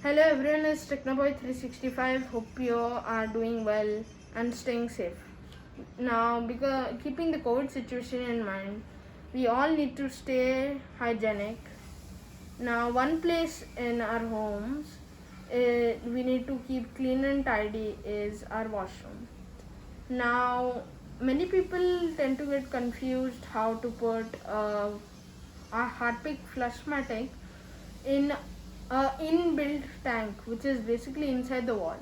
Hello everyone, it's Technoboy365. Hope you are doing well and staying safe. Now, because keeping the COVID situation in mind, we all need to stay hygienic. Now, one place in our homes we need to keep clean and tidy is our washroom. Now, many people tend to get confused how to put a Harpic Flushmatic in a inbuilt tank, which is basically inside the wall.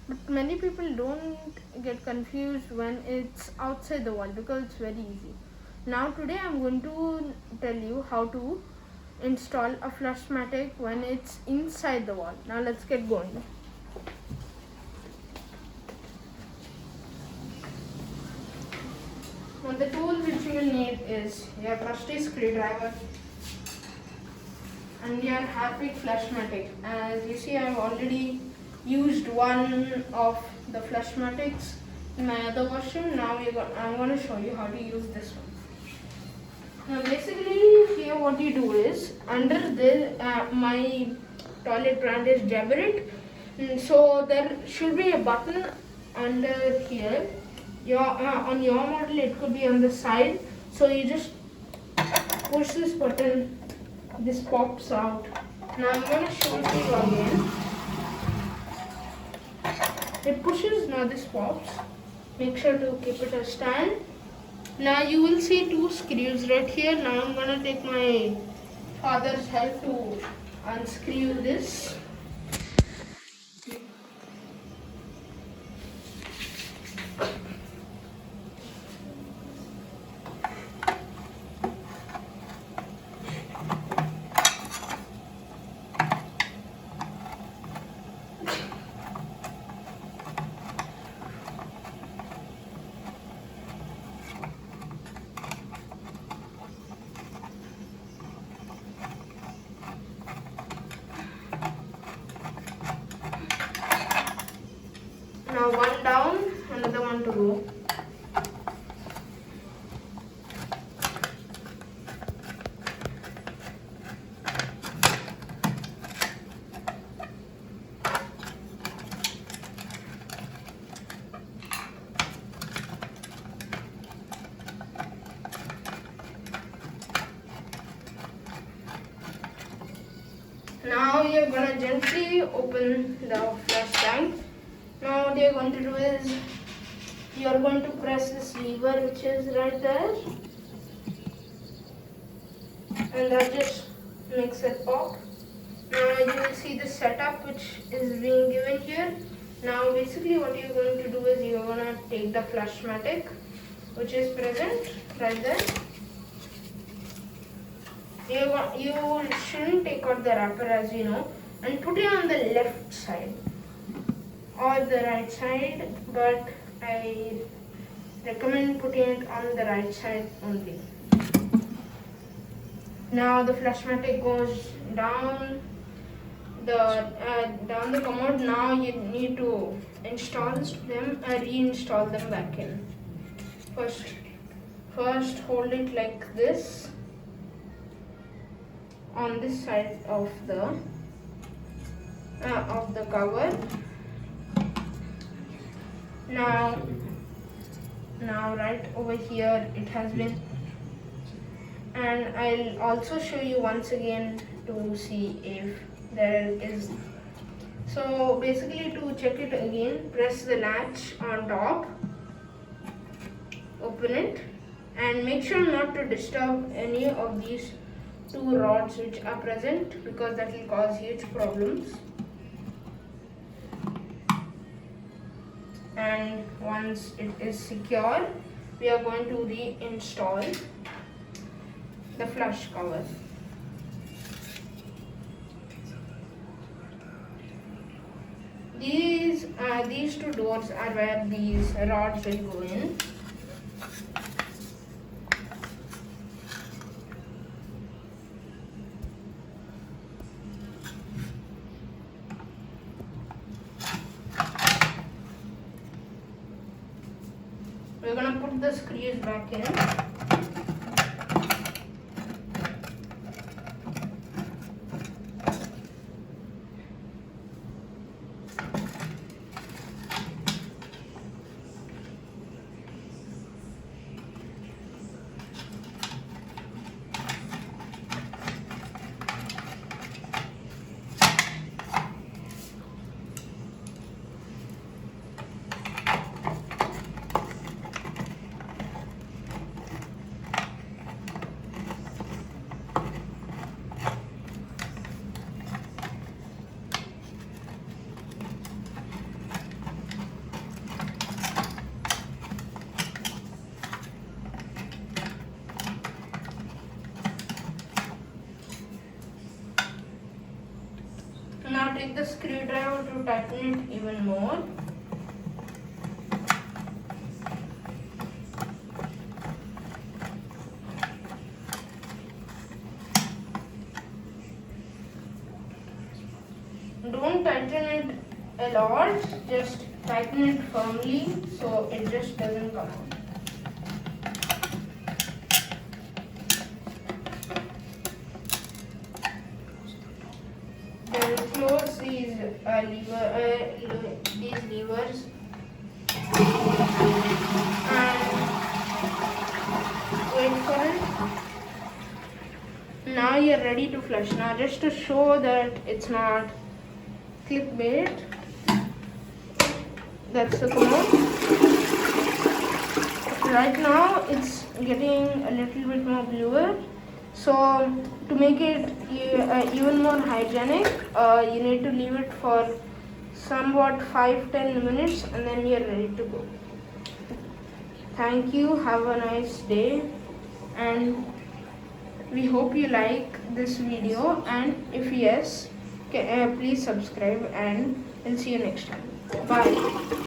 But many people don't get confused when it's outside the wall because it's very easy. Now today I'm going to tell you how to install a Flushmatic when it's inside the wall. Now let's get going. Now the tools which you will need is your trusty screwdriver and your Harpic Flushmatic. As you see, I've already used one of the Flushmatics in my other washroom. Now I'm going to show you how to use this one. Now basically here what you do is, under this my toilet brand is Jaberit, so there should be a button under here. On your model it could be on the side, so you just push this button, this pops out. Now I'm going to show it to you again. It pushes, now this pops. Make sure to keep it a stand. Now you will see two screws right here. Now I'm going to take my father's help to unscrew this. Now one down, another one to go. Now you're going to gently open the flush tank. Now what you're going to do is, you're going to press this lever which is right there, and that just makes it pop. Now you will see the setup which is being given here. Now basically what you're going to do is, you're going to take the Flushmatic which is present right there. You shouldn't take out the wrapper, as you know, and put it on the left side or the right side, but I recommend putting it on the right side only. Now the Flushmatic goes down the commode. Now you need to install them and reinstall them back in. First hold it like this on this side of the cover. Now right over here it has been, and I'll also show you once again to see if there is. So basically, to check it again, press the latch on top, open it, and make sure not to disturb any of these two rods which are present, because that will cause huge problems. And once it is secure, we are going to reinstall the flush cover. These two doors are where these rods will go in. We're going to put the screws back in. take the screwdriver to tighten it even more. Don't tighten it a lot, just tighten it firmly so it just doesn't come out. Then close these levers and wait for it. Now you're ready to flush. Now just to show that it's not clickbait, that's the code. Right now it's getting a little bit more bluer, so to make it even more hygienic, you need to leave it for somewhat 5-10 minutes and then you're ready to go. Thank you, have a nice day, and we hope you like this video, and if yes, please subscribe, and we'll see you next time. Bye.